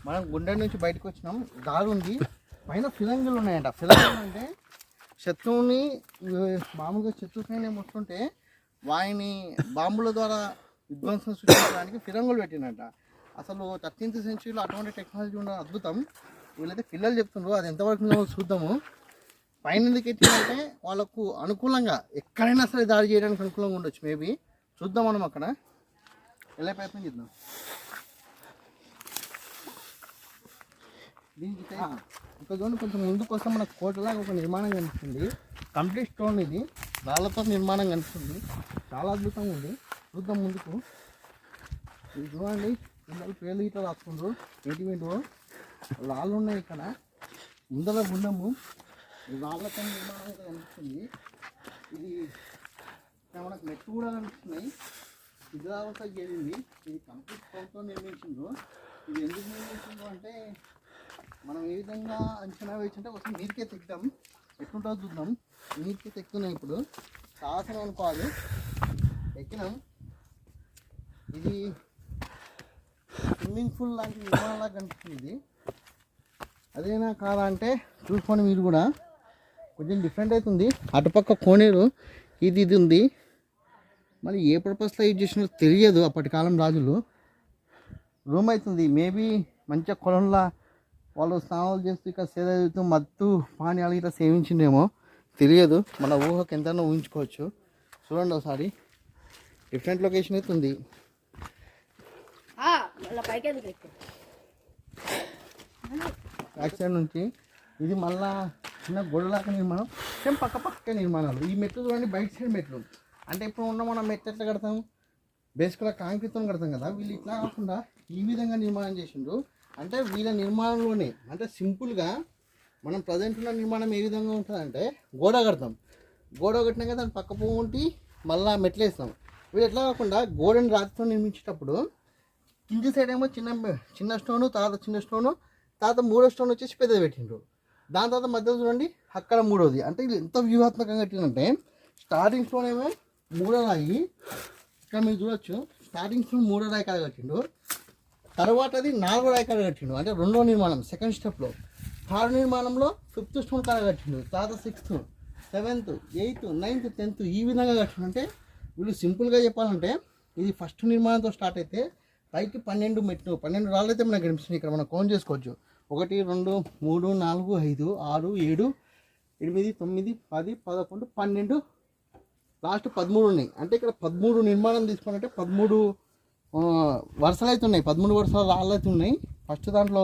మనం గుండె నుంచి బయటకు వచ్చినాం, దారి ఉంది, పైన ఫిరంగులు ఉన్నాయంట. ఫిరంగులు అంటే శత్రువుని మామూలుగా శత్రువుని వస్తుంటే వాయిని బాంబుల ద్వారా విధ్వంసం సృష్టించడానికి ఫిరంగులు పెట్టినట్ట. అసలు 13th సెంచరీలో అటువంటి టెక్నాలజీ ఉన్న అద్భుతం. వీళ్ళైతే పిల్లలు చెప్తున్నారు, అది ఎంతవరకు చూద్దాము. పైన ఎందుకు ఎట్టిందంటే వాళ్ళకు అనుకూలంగా ఎక్కడైనా సరే దాడి చేయడానికి అనుకూలంగా ఉండొచ్చు. మేబీ చూద్దాం, మనం అక్కడ వెళ్ళే ప్రయత్నం చేద్దాం. దీనికి ఇక్కడ చూడండి, కొంచెం ముందుకు వస్తే మనకు కోటలాగా ఒక నిర్మాణం కనిపిస్తుంది. కంప్లీట్ స్టోన్, ఇది రాళ్ళతో నిర్మాణం కనిపిస్తుంది. చాలా అద్భుతంగా ఉంది. చూద్దాం ముందుకు. ఇది చూడండి, పిల్లలు పేర్లు ఇట్లా రాసుకుంటారు. ఏంటివేంటో రాళ్ళు ఉన్నాయి ఇక్కడ. ముందర గుండము రాళ్ళతో నిర్మాణం అయితే కనిపిస్తుంది. ఇది ఇక్కడ మనకు మెట్లు కూడా కనిపిస్తున్నాయి. శిథిలావస్థ చేరింది. ఇది కంప్లీట్ స్టోన్తో నిర్మించిండ్రు. ఇది ఎందుకు నిర్మించిండ్రు అంటే మనం ఏ విధంగా అంచనా వేసింటే ఒకసారి నీరుకే తెక్దాం, ఎట్లుంటుందో చూద్దాం. నీరుకే తెక్కుతున్నాం ఇప్పుడు, సాహసం అనుకోవాలి. ఎక్కినాం. ఇది స్విమ్మింగ్ పూల్ లాంటి నిర్మాణంలాగా కనిపిస్తుంది. ఇది అదేనా కాదా అంటే చూసుకోండి మీరు కూడా. కొంచెం డిఫరెంట్ అవుతుంది. అటుపక్క కోనేరు ఇది ఉంది. మరి ఏ పర్పస్లో యూజ్ చేసినో తెలియదు. అప్పటి కాలం రాజులు. రూమ్ అవుతుంది. మేబీ మంచిగా కొలంలా వాళ్ళు స్నానాలు చేస్తూ ఇక్కడ సేద చేస్తూ మత్తు పానీయాలు ఇట్లా సేవించిండేమో తెలియదు. మన ఊహకు ఎంతైనా ఊహించుకోవచ్చు. చూడండి ఒకసారి, డిఫరెంట్ లొకేషన్ అయితే ఉంది. బ్యాక్ సైడ్ నుంచి ఇది మళ్ళా చిన్న గొడవలాగా నిర్మాణం. సేమ్ పక్క నిర్మాణాలు. ఈ మెట్లు చూడండి, బయట సైడ్ మెట్లు. అంటే ఇప్పుడు ఉన్న మనం మెట్లు ఎట్లా కడతాము, బేసిక్గా కాంక్రీట్తో కడతాం కదా. వీళ్ళు ఇట్లా కాకుండా ఈ విధంగా నిర్మాణం చేసిండ్రు. అంటే వీళ్ళ నిర్మాణంలోనే అంటే సింపుల్గా మనం ప్రజెంట్ ఉన్న నిర్మాణం ఏ విధంగా ఉంటుందంటే గోడ కడతాం. గోడ కట్టినాక దాన్ని పక్క పోంటి మళ్ళీ మెట్లు వేస్తాం. వీళ్ళు ఎట్లా కాకుండా గోడని రాతితో నిర్మించేటప్పుడు కింది సైడ్ ఏమో చిన్న స్టోను, తర్వాత చిన్న స్టోను, తర్వాత మూడో స్టోన్ వచ్చేసి పెద్దది పెట్టిండ్రు. దాని తర్వాత మధ్యలో చూడండి అక్కడ మూడోది. అంటే ఇది ఎంత వ్యూహాత్మకంగా కట్టిందంటే స్టార్టింగ్ స్టోన్ ఏమో మూడో రాయి, ఇక్కడ మీరు చూడొచ్చు. స్టార్టింగ్ స్టోన్ మూడో రాయి కాడ కట్టిండు. తర్వాత అది 4వ రాయి కాడ కట్టిండు, అంటే 2వ నిర్మాణం సెకండ్ స్టెప్లో. 3rd నిర్మాణంలో 5th స్టోన్ కాడ కట్టిండు. తర్వాత 6th, 7th, 8th, 9th, 10th ఈ విధంగా కట్టిండు. అంటే వీళ్ళు సింపుల్గా చెప్పాలంటే ఇది ఫస్ట్ నిర్మాణంతో స్టార్ట్ అయితే పైకి 12 మెట్లు, 12 రాళ్ళు అయితే మనకు కనిపిస్తుంది. ఇక్కడ మనం కౌంట్ చేసుకోవచ్చు. 1, 2, 3, 4, 5, 6, 7, 8, 9, 10, 11, 12, లాస్ట్ 13 ఉన్నాయి. అంటే ఇక్కడ 13 నిర్మాణం తీసుకున్నట్టే 13 వరుసలు అయితే ఉన్నాయి. 13 వరుసల రాళ్ళు అయితే ఉన్నాయి. ఫస్ట్ దాంట్లో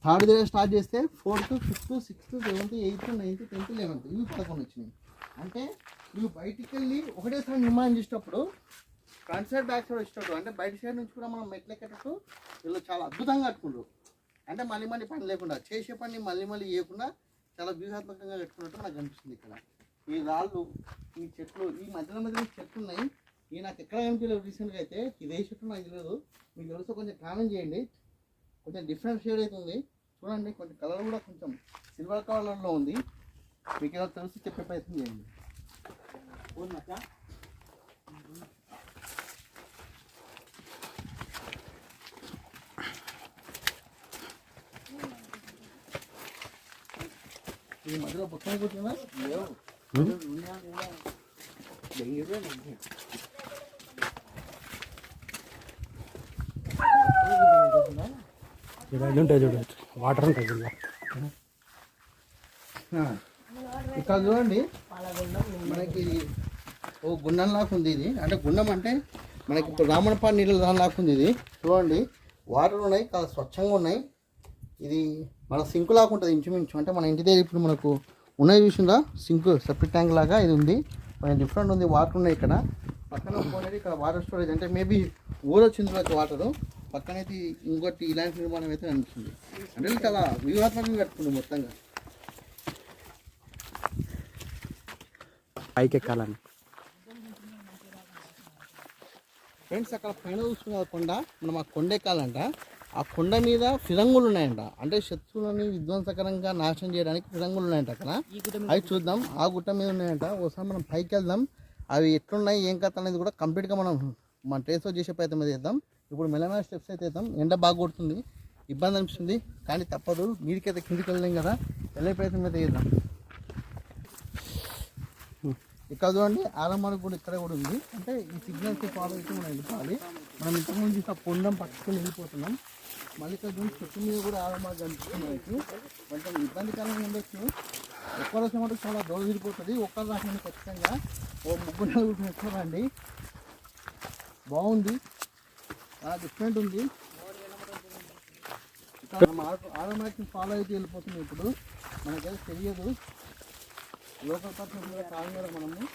3rd దగ్గర స్టార్ట్ చేస్తే 4th, 5th, 6th, 7th, 8th, 9th, 10th, 11th ఇవి 11 వచ్చినాయి. అంటే ఇవి బయటికి వెళ్ళి ఒకటేసారి నిర్మాణం చేసేటప్పుడు ఫ్రంట్ సైడ్ బ్యాక్ సైడ్ వచ్చేటప్పుడు, అంటే బయట సైడ్ నుంచి కూడా మనం మెట్లు ఎక్కేటట్టు వీళ్ళు చాలా అద్భుతంగా కట్టుకుంటారు. అంటే మళ్ళీ పని లేకుండా, చేసే పని మళ్ళీ చేయకుండా చాలా వ్యూహాత్మకంగా కట్టుకున్నట్టు నాకు అనిపిస్తుంది. ఇక్కడ ఈ రాళ్ళు, ఈ చెట్లు, ఈ మధ్యలో చెట్లు ఉన్నాయి. ఇవి నాకు ఎక్కడ కనిపించలేదు రీసెంట్గా అయితే. ఇది ఏ చెట్టు నాకు తెలియదు. మీకు తెలుసు కొంచెం కామెంట్ చేయండి. కొంచెం డిఫరెంట్ షేడ్ అయితే ఉంది చూడండి. కొంచెం కలర్ కూడా కొంచెం సిల్వర్ కలర్లో ఉంది. మీకు ఏదో తెలిసి చెప్పే ప్రయత్నం చేయండి. ఈ మధ్యలో పుస్తకం కూర్చున్నా ఉంటాయి చూడవచ్చు, వాటర్ ఉంటుంది. ఇక్కడ చూడండి, మనకి ఓ గుండం లాగా ఉంది. ఇది అంటే గుండం అంటే మనకి ఇప్పుడు రామణపాడు నీళ్ళు దానిలాగా ఉంది. ఇది చూడండి, వాటర్ ఉన్నాయి, చాలా స్వచ్ఛంగా ఉన్నాయి. ఇది మన సింకు లాగా ఉంటుంది ఇంచుమించు. అంటే మన ఇంటి దగ్గర ఇప్పుడు మనకు ఉన్నాయి చూసిందా, సింకు సెపరేట్ ట్యాంక్ లాగా ఇది ఉంది. కొంచెం డిఫరెంట్ ఉంది. వాటర్ ఉన్నాయి ఇక్కడ. పక్కన పోనేది ఇక్కడ వాటర్ స్టోరేజ్. అంటే మేబీ ఊరొచ్చింది వాటరు. పక్కనైతే ఇంకోటి ఇలాంటి నిర్మాణం అయితే అనిపిస్తుంది. అంటే చాలా వ్యూహాత్మకంగా కట్టుకుంది మొత్తంగా. పైకి ఎక్కాలని ఫ్రెండ్స్, అక్కడ పైన చూసుకున్న కొండ, మనం ఆ కొండ ఎక్కాలంట. ఆ కొండ మీద ఫిరంగులు ఉన్నాయంట. అంటే శత్రువులని విధ్వంసకరంగా నాశనం చేయడానికి ఫిరంగులు ఉన్నాయంట అక్కడ. అవి చూద్దాం. ఆ గుట్ట మీద ఉన్నాయంట. ఒకసారి మనం పైకి వెళ్దాం. అవి ఎట్లున్నాయి ఏం కథ అనేది కూడా కంప్లీట్గా మన ట్రేస్ చేసే ప్రయత్నం చేద్దాం. ఇప్పుడు మెల్లమెల్ల స్టెప్స్ అయితే వేద్దాం. ఎండ బాగా కొడుతుంది. ఇబ్బంది అనిపిస్తుంది, కానీ తప్పదు. మీరికైతే కిందికి వెళ్ళలేం కదా, వెళ్ళే ప్రయత్నం అయితే చేద్దాం. ఇక్కడ చూడండి ఆలమార్క్ కూడా ఇక్కడ కూడా ఉంది. అంటే ఈ సిగ్నల్స్ ఫాలో అయితే మనం వెళ్ళిపోవాలి. మనం ఇంతకుముందు చూసిన పొండం పట్టుకొని వెళ్ళిపోతున్నాం. మళ్ళీ ఇక్కడ చూసి చెట్టు మీద కూడా ఆలమార్క్ కనిపిస్తుంది. మనకి కొంచెం ఇబ్బందికరంగా ఉండొచ్చు. ఒక్క రోజు మటుకు చాలా దూరం తిరిగిపోతుంది. ఒక్క రాకుండా ఖచ్చితంగా ఓ 3-4 ఎక్కువండి. బాగుంది, చాలా డిఫరెంట్ ఉంది. ఇక్కడ ఆలమార్క్ని ఫాలో అయితే వెళ్ళిపోతుంది. ఇప్పుడు మనకైతే తెలియదు, లోకల్ పర్సన్ కూడా కాదు కదా మనము.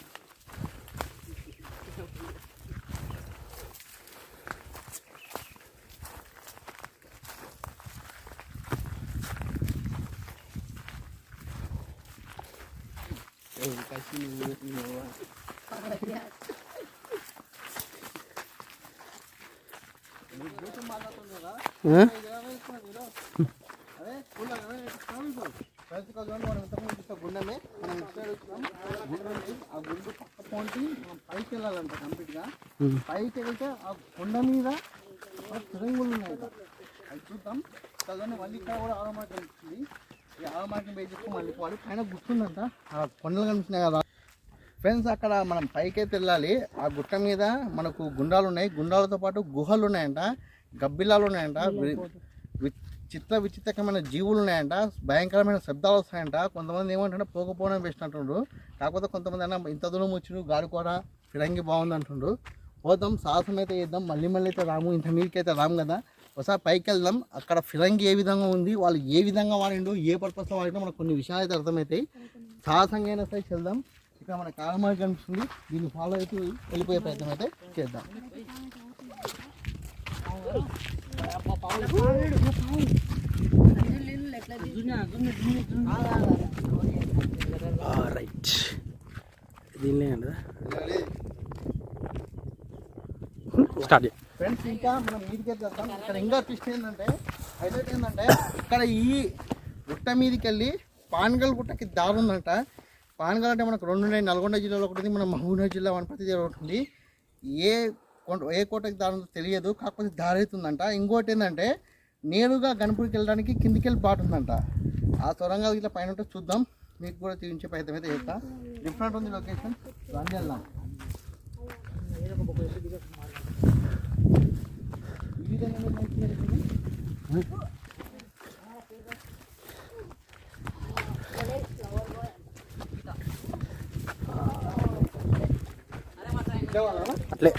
గుండమే మనం గుండె ఆ గుండు పక్క పోంటి మనం పైకి వెళ్ళాలంట. కంప్లీట్గా పైకి వెళ్తే ఆ కొండ మీద తిరంగులు ఉన్నాయి. అది చూద్దాం. చదవండి. మళ్ళీ ఇక్కడ కూడా ఆలమార్క్ కనిపిస్తుంది. ఈ ఆలమార్క్ని బేస్ చేసుకుని మళ్ళీ పోవాలి. పైన గుర్తుందంట, ఆ కొండలు కనిపిస్తున్నాయి కదా ఫ్రెండ్స్. అక్కడ మనం పైకి అయితే వెళ్ళాలి. ఆ గుట్ట మీద మనకు గుండాలు ఉన్నాయి. గుండాలతో పాటు గుహలు ఉన్నాయంట, గబ్బిలాలు ఉన్నాయంట, విచిత్రకరమైన జీవులు ఉన్నాయంట, భయంకరమైన శబ్దాలు వస్తాయంట. కొంతమంది ఏమంటే పోకపోవడం బెస్ట్ అంటుండ్రు. కాకపోతే కొంతమంది అన్న ఇంత దూరం వచ్చిన గాడుకోర ఫిరంగి బాగుంది అంటుండ్రు. పోదాం, సాహసం అయితే చేద్దాం. మళ్ళీ అయితే రాము, ఇంత మీదకైతే రాము కదా. ఒకసారి పైకి వెళ్దాం. అక్కడ ఫిరంగి ఏ విధంగా ఉంది, వాళ్ళు ఏ విధంగా వాడిండు, ఏ పర్పస్లో వాడిండో మనకు కొన్ని విషయాలు అయితే అర్థమవుతాయి. సాహసంగా అయినా సరే వెళ్దాం. ఇక్కడ మన ఆలమార్క్ కనిపిస్తుంది, దీన్ని ఫాలో అయితే వెళ్ళిపోయే ప్రయత్నం అయితే చేద్దాం. రైట్, దీనిలే స్టార్ట్ ఫ్రెండ్స్. ఇంకా మనం మీదికి వెళ్తాం. ఇక్కడ ఇంకా ట్విస్ట్ ఏంటంటే, హైలైట్ ఏంటంటే, ఇక్కడ ఈ గుట్ట మీదకి వెళ్ళి పాన్గల్ గుట్టకి దారి ఉందంట. పాన్గల్ అంటే మనకు 2 ఉన్నాయి. నల్గొండ జిల్లాలో ఒకటి ఉంది, మన మహబూబ్నగర్ జిల్లా వనపర్తి జిల్లా ఒకటి ఉంది. ఏ కోటకి దారి ఉందో తెలియదు, కాకపోతే దారి అవుతుందంట. ఇంకోటి ఏంటంటే, నేరుగా గణపూర్కి వెళ్ళడానికి కిందికి వెళ్ళి బాట ఉందంట. ఆ సొరంగాలు ఇట్లా పైన ఉంటే చూద్దాం, మీకు కూడా చూపించే ప్రయత్నం అయితే చేస్తా. డిఫరెంట్ ఉంది లొకేషన్. రండి వెళ్దాం. ఈ విధంగా అట్లే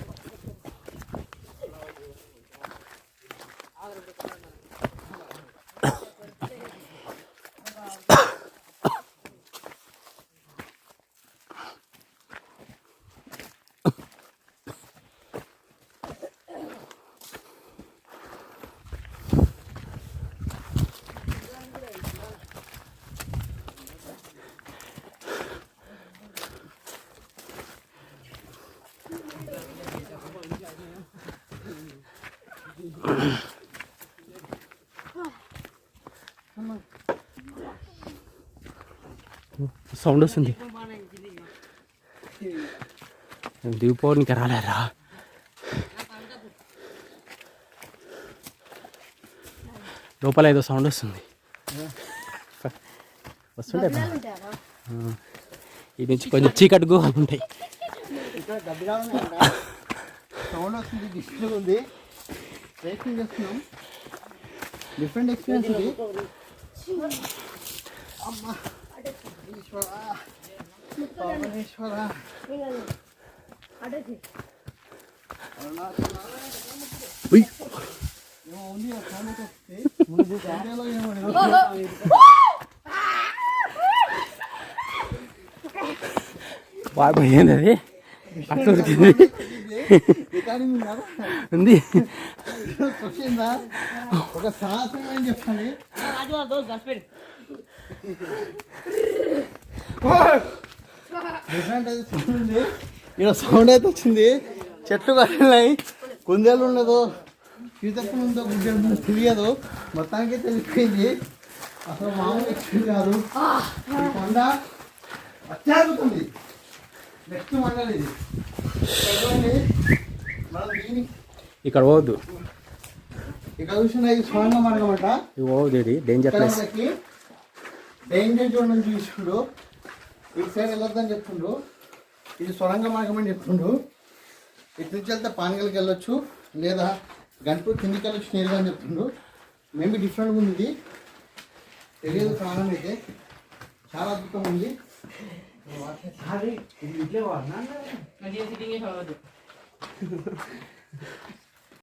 సౌండ్ వస్తుంది. దిగిపోవడానికి రాలేరా. లోపల ఏదో సౌండ్ వస్తుంది. వస్తుంటే ఈ నుంచి కొంచెం చీకటి గుహలు ఉంటాయి. సౌండ్ వస్తుంది, డిస్టర్బ్ ఉంది. ట్రెక్కింగ్ చేస్తున్నాం, డిఫరెంట్ ఎక్స్పీరియన్స్ ఉంది. అమ్మా ఈశ్వర పరమేశ్వర ఏమో ఉంది. సౌండ్ వస్తే ముందు ఏమో బాగా ఏంది అది అట్లా ఉంది. ఒక సాహసం అని చెప్పండి. డిఫరెంట్ అయితే సౌండ్ ఉంది. ఇక్కడ సౌండ్ అయితే వచ్చింది. చెట్లు కట్టినాయి, కుందేలు ఉండదు, సీతప్పలు ఉందో గుడ్డలు తెలియదు. మొత్తానికి తెలిసిపోయింది. అసలు మామూలు ఎక్స్పీరియన్స్ కాదు. కొండ అత్యద్భుతుంది. నెక్స్ట్ మండలి ఇది. మనం ఇక్కడ పోవద్దు. ఇక్కడ చూసిన ఇది సొరంగ మార్గం అంట. ఓ ఇది డేంజర్ ఇక్కడ ప్లేస్. మనకి డేంజర్ జోన్ అని చూసిండు, ఇటు సైడ్ వెళ్ళొద్దని చెప్తుండు. ఇది సొరంగ మార్గం అని చెప్తుండు. ఇటు నుంచి వెళ్తే పానగల్కి వెళ్ళొచ్చు, లేదా గంటూరు కిందికి వెళ్ళొచ్చు నేరుగా అని చెప్తుండు. మేబీ డిఫరెంట్గా ఉంది, ఇది తెలియదు. ప్రాణం అయితే చాలా అద్భుతంగా ఉంది.